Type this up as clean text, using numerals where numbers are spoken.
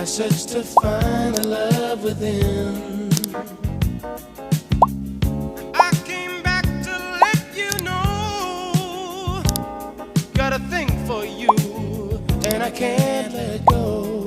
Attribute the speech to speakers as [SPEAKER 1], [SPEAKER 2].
[SPEAKER 1] I search to find the love within. I came back to let you know, got a thing for you, and I can't let go.